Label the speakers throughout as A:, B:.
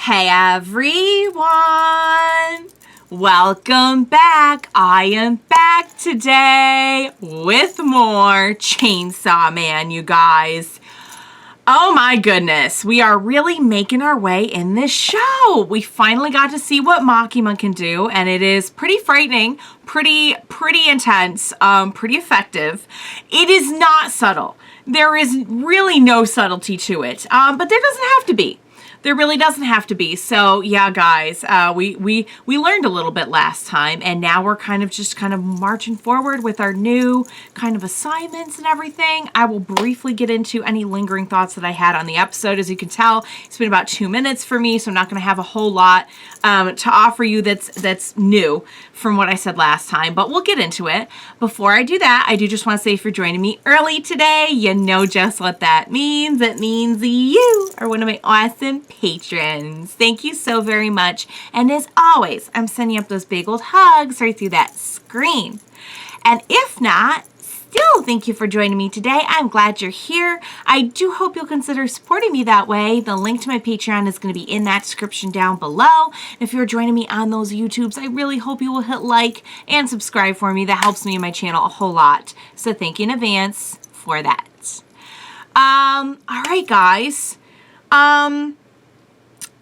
A: Hey everyone! Welcome back. I am back today with more Chainsaw Man, you guys. Oh my goodness, we are really making our way in this show. We finally got to see what Makima can do, and it is pretty frightening, pretty intense, pretty effective. It is not subtle. There is really no subtlety to it, but there doesn't have to be. There really doesn't have to be. So yeah, guys, we learned a little bit last time, and now we're kind of marching forward with our new kind of assignments and everything. I will briefly get into any lingering thoughts that I had on the episode. As you can tell, it's been about 2 minutes for me, so I'm not going to have a whole lot to offer you that's new from what I said last time, but we'll get into it. Before I do that, I do just want to say if you're joining me early today, you know just what that means. It means you are one of my awesome patrons. Thank you so very much. And as always, I'm sending up those big old hugs right through that screen. And if not, still thank you for joining me today. I'm glad you're here. I do hope you'll consider supporting me that way. The link to my Patreon is going to be in that description down below. If you're joining me on those YouTubes, I really hope you will hit like and subscribe for me. That helps me and my channel a whole lot. So thank you in advance for that. All right, guys.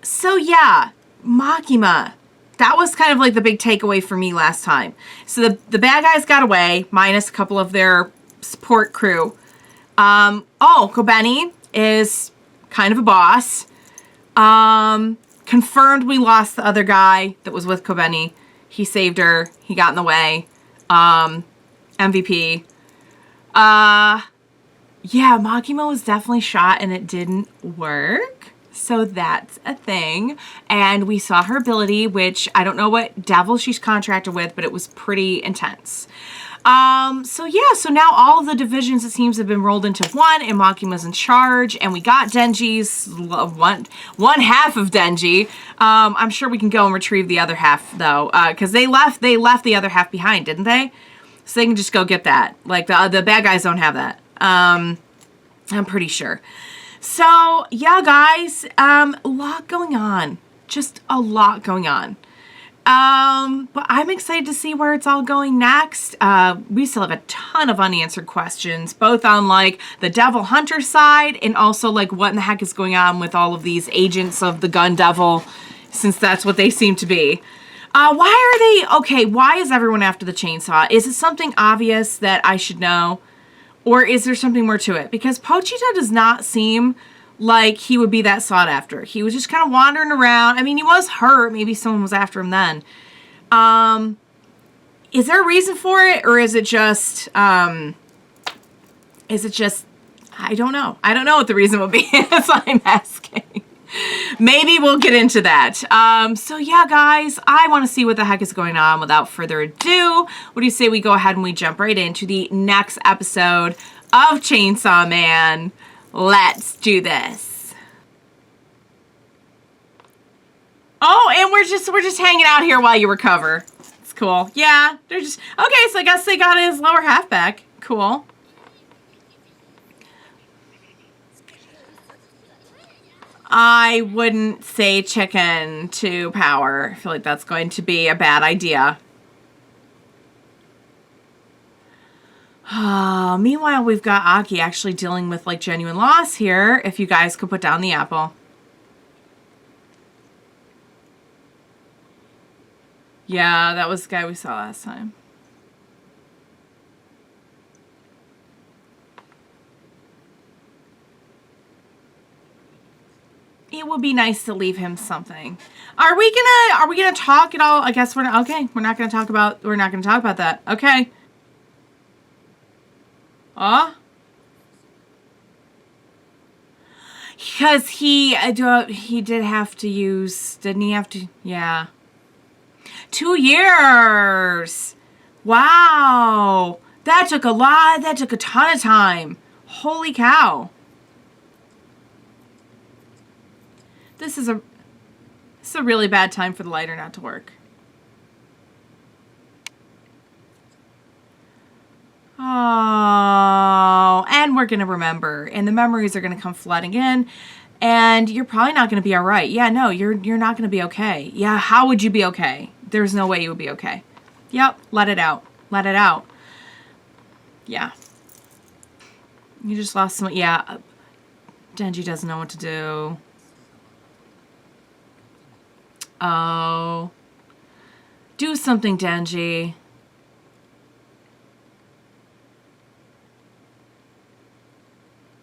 A: So yeah, Makima. That was kind of like the big takeaway for me last time. So the bad guys got away, minus a couple of their support crew. Kobeni is kind of a boss. Confirmed we lost the other guy that was with Kobeni. He saved her. He got in the way. MVP. Yeah, Makima was definitely shot and it didn't work. So that's a thing. And we saw her ability, which I don't know what devil she's contracted with, but it was pretty intense. So now all of the divisions, it seems, have been rolled into one, and Makima's in charge, and we got Denji's one half of Denji. I'm sure we can go and retrieve the other half, though, because they left the other half behind, didn't they? So they can just go get that. Like, the bad guys don't have that. I'm pretty sure. So, yeah, guys, a lot going on. Just a lot going on. But I'm excited to see where it's all going next. We still have a ton of unanswered questions, both on, like, the Devil Hunter side and also, like, what in the heck is going on with all of these agents of the Gun Devil, since that's what they seem to be. Why is everyone after the chainsaw? Is it something obvious that I should know? Or is there something more to it? Because Pochita does not seem like he would be that sought after. He was just kind of wandering around. I mean, he was hurt. Maybe someone was after him then. Is there a reason for it? Or is it just, I don't know. I don't know what the reason would be. That's why I'm asking. Maybe we'll get into that. So yeah, guys, I want to see what the heck is going on. Without further ado, what do you say we go ahead and we jump right into the next episode of Chainsaw Man? Let's do this. Oh, and we're just hanging out here while you recover. It's cool. Yeah, they're just okay. So I guess they got his lower half back. Cool. I wouldn't say chicken to Power. I feel like that's going to be a bad idea. Meanwhile, we've got Aki actually dealing with, like, genuine loss here. If you guys could put down the apple. Yeah, that was the guy we saw last time. It would be nice to leave him something. Are we gonna talk at all? I guess we're not. Okay, we're not gonna talk about that. Okay. Because he did have to use, didn't he have to? Yeah. 2 years. Wow. That took a ton of time. Holy cow. This is a really bad time for the lighter not to work. Oh, and we're going to remember. And the memories are going to come flooding in. And you're probably not going to be all right. Yeah, no, you're not going to be okay. Yeah, how would you be okay? There's no way you would be okay. Yep, let it out. Let it out. Yeah. You just lost some. Yeah. Denji doesn't know what to do. Oh. Do something, Denji.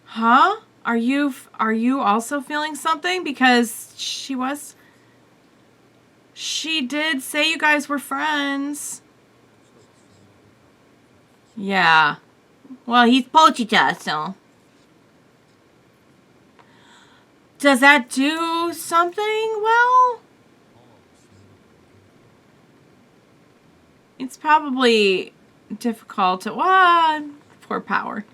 A: Huh? Are you also feeling something? Because she did say you guys were friends. Yeah. Well, he's Pochita, so. Does that do something? Well, it's probably difficult to. What? Poor Power.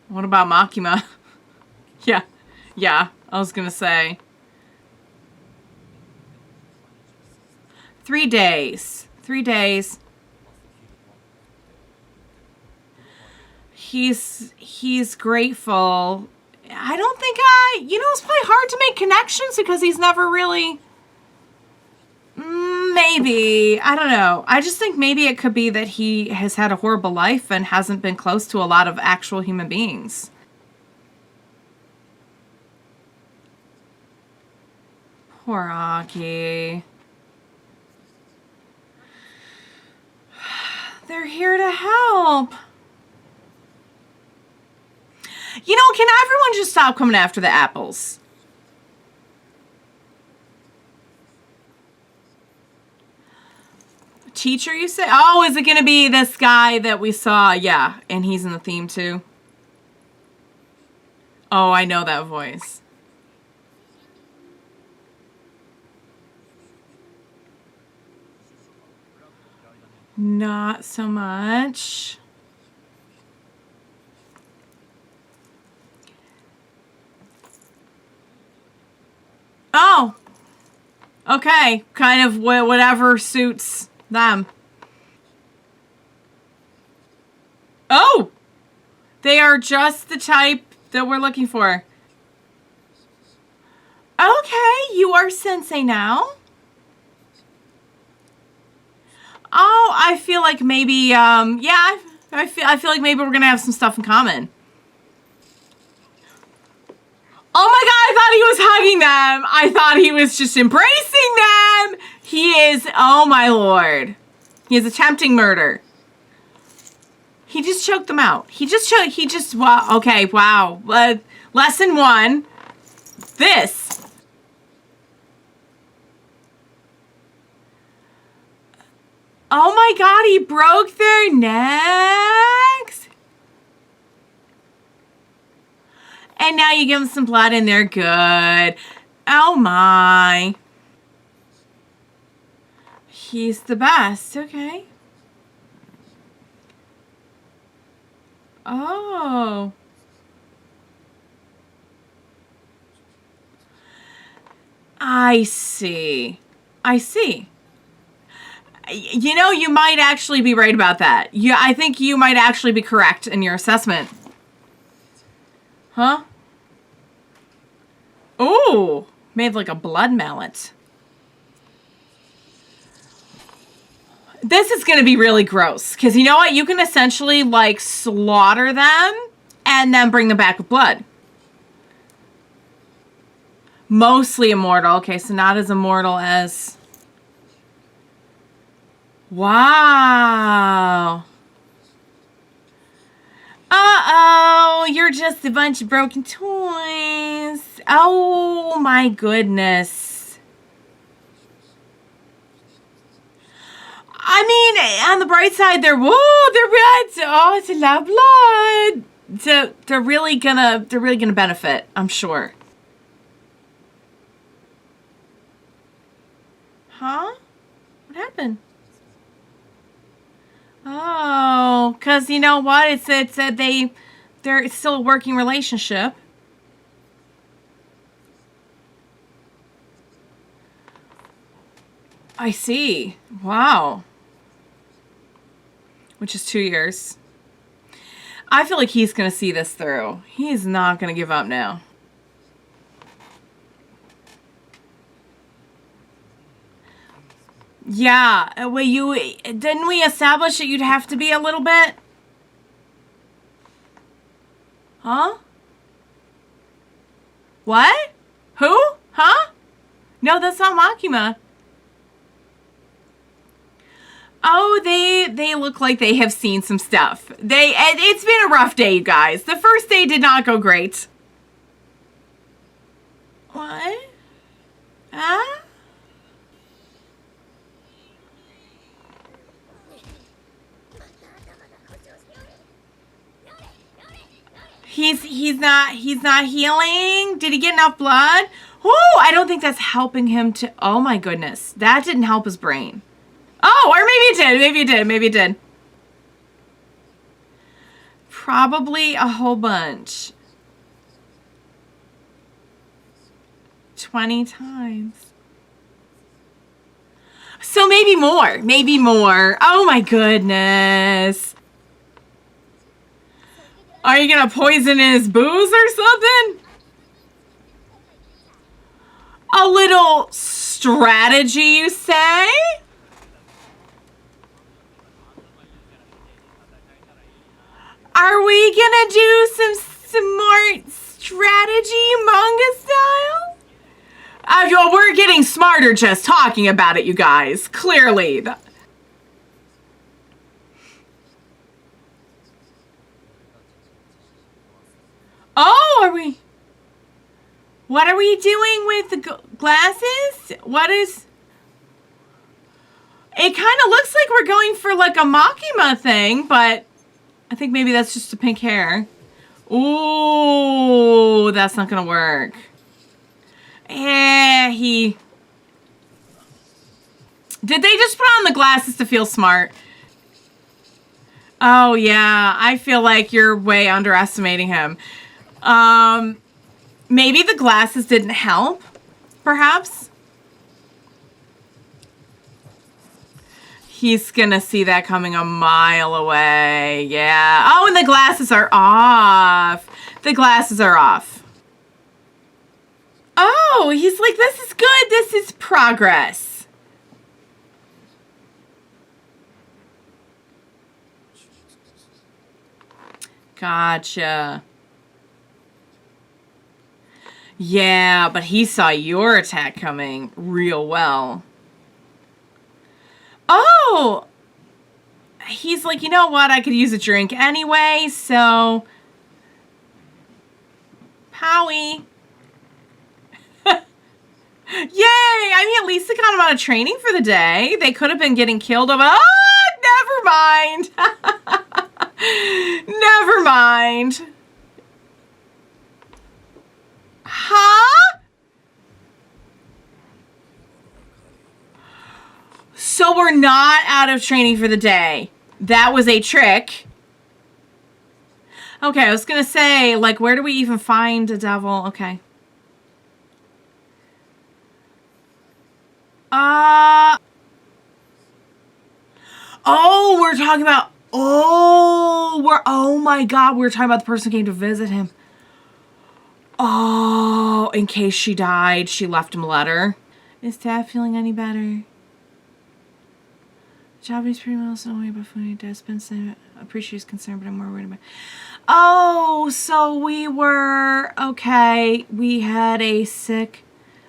A: What about Makima? Yeah. Yeah, I was gonna say. 3 days. 3 days. He's grateful. I don't think it's probably hard to make connections because he's never really. Maybe. I don't know. I just think maybe it could be that he has had a horrible life and hasn't been close to a lot of actual human beings. Poor Aki. They're here to help. Can everyone just stop coming after the apples? Teacher, you say? Oh, is it going to be this guy that we saw? Yeah, and he's in the theme too. Oh, I know that voice. Not so much. Oh. Okay. Kind of whatever suits them. Oh. They are just the type that we're looking for. Okay. You are sensei now. Oh, I feel like maybe, yeah. I feel like maybe we're going to have some stuff in common. Oh my god, I thought he was hugging them. I thought he was just embracing them. He is, oh my lord. He is attempting murder. He just choked them out. Wow, okay, wow. Lesson 1. This. Oh my god, he broke their necks. And now you give them some blood and they're good. Oh my. He's the best. Okay. Oh. I see. I see. You might actually be right about that. Yeah, I think you might actually be correct in your assessment. Huh? Ooh, made like a blood mallet. This is going to be really gross. Because you know what? You can essentially, like, slaughter them and then bring them back with blood. Mostly immortal. Okay, so not as immortal as... Wow. Uh-oh, you're just a bunch of broken toys. Oh, my goodness. I mean, on the bright side, they're red. Oh, it's a lot of blood. So they're really gonna benefit, I'm sure. Huh? What happened? Oh, because you know what? It said it's still a working relationship. I see. Wow. Which is 2 years. I feel like he's going to see this through. He's not going to give up now. Yeah, well, didn't we establish that you'd have to be a little bit? Huh? What? Who? Huh? No, that's not Makima. Oh, they look like they have seen some stuff. It's been a rough day, you guys. The first day did not go great. What? Huh? He's not healing. Did he get enough blood? Oh, I don't think that's helping him to. Oh my goodness, that didn't help his brain. Oh, or maybe it did. Maybe it did. Maybe it did. Probably a whole bunch. 20 times. So maybe more. Maybe more. Oh my goodness. Are you gonna poison his booze or something? A little strategy, you say? Are we gonna do some smart strategy manga style? We're getting smarter just talking about it, you guys. Clearly. Oh, are we... What are we doing with the glasses? What is... It kind of looks like we're going for like a Makima thing, but I think maybe that's just the pink hair. Ooh, that's not gonna work. Did they just put on the glasses to feel smart? Oh yeah, I feel like you're way underestimating him. Maybe the glasses didn't help, perhaps? He's gonna see that coming a mile away. Yeah. Oh, and the glasses are off. The glasses are off. Oh, he's like, this is good. This is progress. Gotcha. Yeah, but he saw your attack coming real well. Oh! He's like, you know what? I could use a drink anyway, so... Powie. Yay! I mean, at least they got him out of training for the day. They could have been getting killed. Oh, never mind. Never mind. Huh? So we're not out of training for the day. That was a trick. Okay, I was gonna say, like, where do we even find a devil? Okay. Oh, we're talking about, oh my God, we're talking about the person who came to visit him. Oh, in case she died, she left him a letter. Is Dad feeling any better? Japanese pretty well, so worried about food. Dad's been saying, appreciate his concern, but I'm more worried about. Oh, so we were, okay, we had a sick,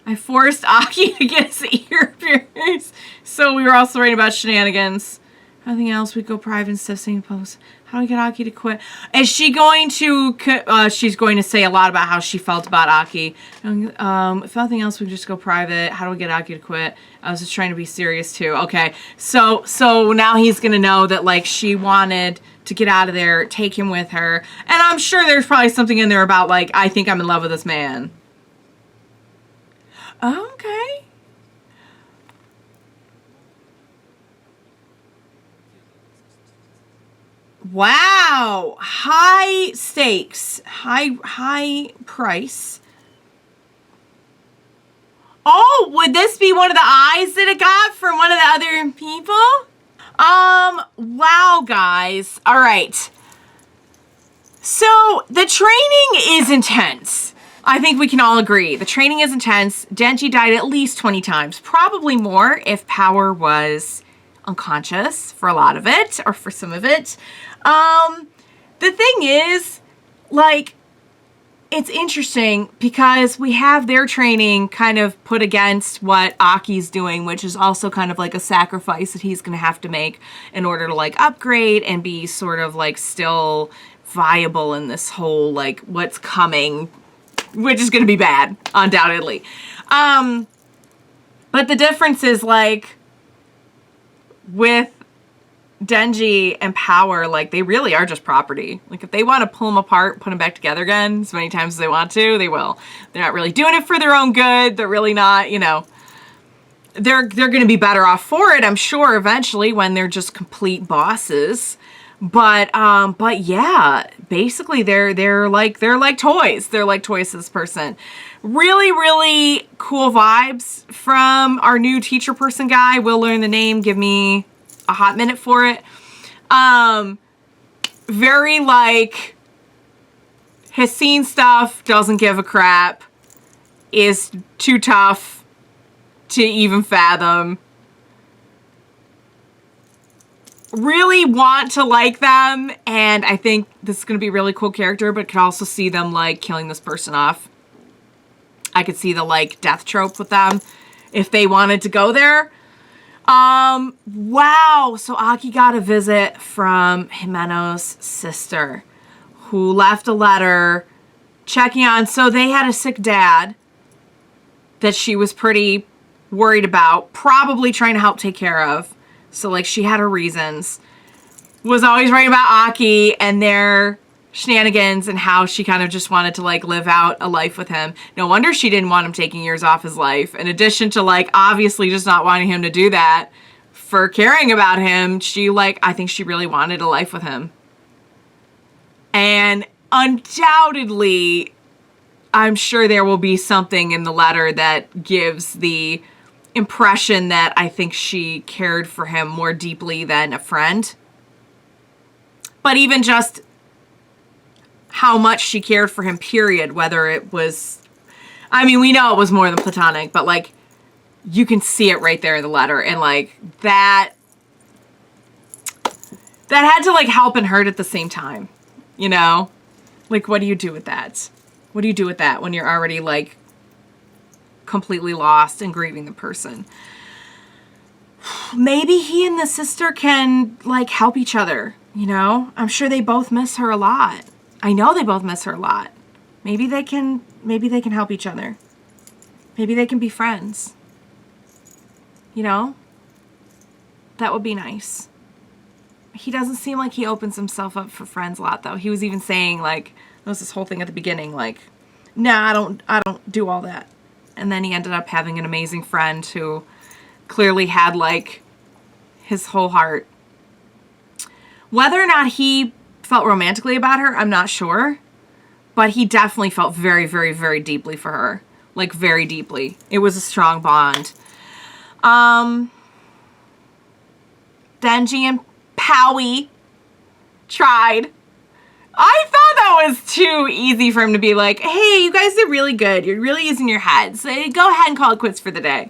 A: I forced Aki to get his ear pierced. So we were also worried about shenanigans. Nothing else, we go private instead of saying post. How do we get Aki to quit? Is she going to, she's going to say a lot about how she felt about Aki. If nothing else, we just go private. How do we get Aki to quit? I was just trying to be serious too. Okay, so now he's going to know that, like, she wanted to get out of there, take him with her. And I'm sure there's probably something in there about, like, I think I'm in love with this man. Okay. Wow, high stakes, high price. Oh, would this be one of the eyes that it got from one of the other people? Wow, guys. All right. So the training is intense. I think we can all agree. The training is intense. Denji died at least 20 times, probably more if Power was unconscious for a lot of it or for some of it. The thing is, like, it's interesting because we have their training kind of put against what Aki's doing, which is also kind of like a sacrifice that he's going to have to make in order to like upgrade and be sort of like still viable in this whole like what's coming, which is going to be bad, undoubtedly. But the difference is like with Denji and Power, like, they really are just property. Like, if they want to pull them apart, put them back together again as many times as they want to, they will. They're not really doing it for their own good. They're really not, you know, they're going to be better off for it, I'm sure, eventually when they're just complete bosses. But yeah, basically they're like toys. They're like toys to this person. Really, really cool vibes from our new teacher person guy. We'll learn the name. Give me a hot minute for it. Very like has seen stuff, doesn't give a crap, is too tough to even fathom. Really want to like them, and I think this is going to be a really cool character, but could also see them like killing this person off. I could see the like death trope with them if they wanted to go there. Wow. So Aki got a visit from Himeno's sister who left a letter checking on. So they had a sick dad that she was pretty worried about, probably trying to help take care of. So like she had her reasons. Was always writing about Aki and their shenanigans and how she kind of just wanted to like live out a life with him. No wonder she didn't want him taking years off his life. In addition to like obviously just not wanting him to do that, for caring about him, she like, I think she really wanted a life with him. And undoubtedly, I'm sure there will be something in the letter that gives the impression that I think she cared for him more deeply than a friend. But even just how much she cared for him, period, whether it was, I mean, we know it was more than platonic, but like, you can see it right there in the letter. And like, that had to like help and hurt at the same time, you know? Like, what do you do with that? What do you do with that when you're already like completely lost and grieving the person? Maybe he and the sister can like help each other, you know? I'm sure they both miss her a lot. I know they both miss her a lot. Maybe they can help each other. Maybe they can be friends. You know? That would be nice. He doesn't seem like he opens himself up for friends a lot, though. He was even saying, like, there was this whole thing at the beginning, like, nah, I don't do all that. And then he ended up having an amazing friend who clearly had, like, his whole heart. Whether or not he felt romantically about her, I'm not sure. But he definitely felt very, very, very deeply for her. Like, very deeply. It was a strong bond. Denji and Power tried. I thought that was too easy for him to be like, hey, you guys did really good. You're really using your heads. So go ahead and call it quits for the day.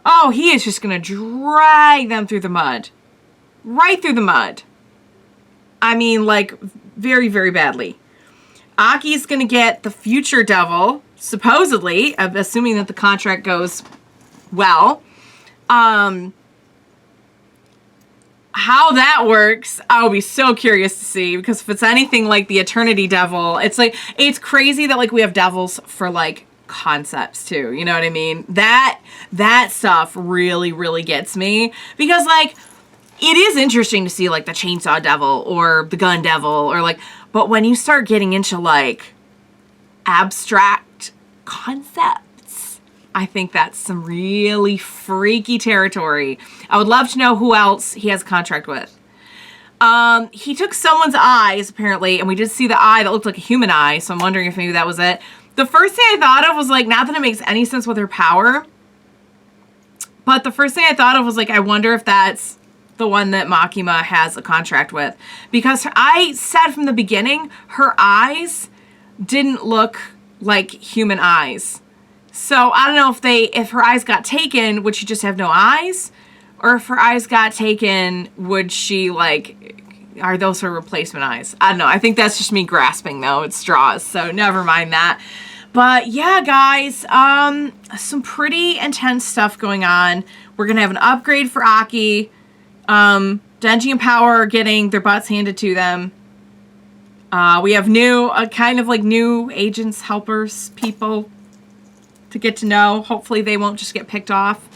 A: Oh, he is just going to drag them through the mud. Right through the mud. I mean, like, very, very badly. Aki's going to get the future devil, supposedly, assuming that the contract goes well. How that works, I'll be so curious to see, because if it's anything like the Eternity Devil, it's like, it's crazy that like we have devils for like concepts too, you know what I mean? That stuff really, really gets me, because like, it is interesting to see like the Chainsaw Devil or the Gun Devil or like, but when you start getting into like abstract concepts, I think that's some really freaky territory. I would love to know who else he has a contract with. He took someone's eyes, apparently, and we did see the eye that looked like a human eye, so I'm wondering if maybe that was it. The first thing I thought of was, like, not that it makes any sense with her power, but the first thing I thought of was, like, I wonder if that's the one that Makima has a contract with. Because I said from the beginning, her eyes didn't look like human eyes. So I don't know if her eyes got taken, would she just have no eyes? Or if her eyes got taken, would she, like, are those her replacement eyes? I don't know. I think that's just me grasping, though, at straws. So never mind that. But yeah, guys, some pretty intense stuff going on. We're going to have an upgrade for Aki. Denji and Power are getting their butts handed to them. We have kind of like new agents, helpers, people to get to know. Hopefully they won't just get picked off.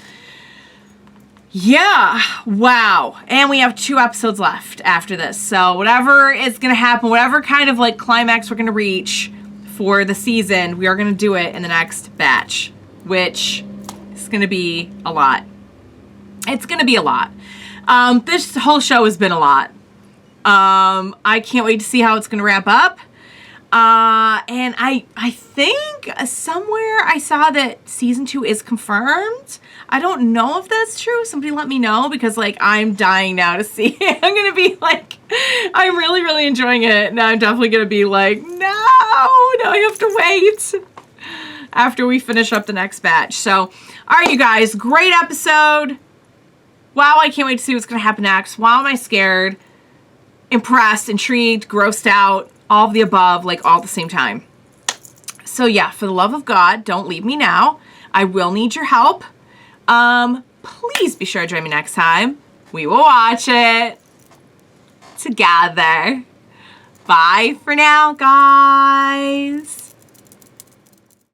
A: Yeah, wow. And we have 2 episodes left after this. So whatever is going to happen, whatever kind of like climax we're going to reach for the season, we are going to do it in the next batch, which is going to be a lot. It's going to be a lot. This whole show has been a lot. I can't wait to see how it's going to wrap up. And I think somewhere I saw that season 2 is confirmed. I don't know if that's true. Somebody let me know, because like I'm dying now to see it. I'm gonna be like, I'm really, really enjoying it. And I'm definitely gonna be like, no, I have to wait after we finish up the next batch. So, all right, you guys, great episode. Wow, I can't wait to see what's gonna happen next. Wow, am I scared, impressed, intrigued, grossed out, all of the above, like all at the same time. So yeah, for the love of God, don't leave me now. I will need your help. Please be sure to join me next time. We will watch it together. Bye for now, guys.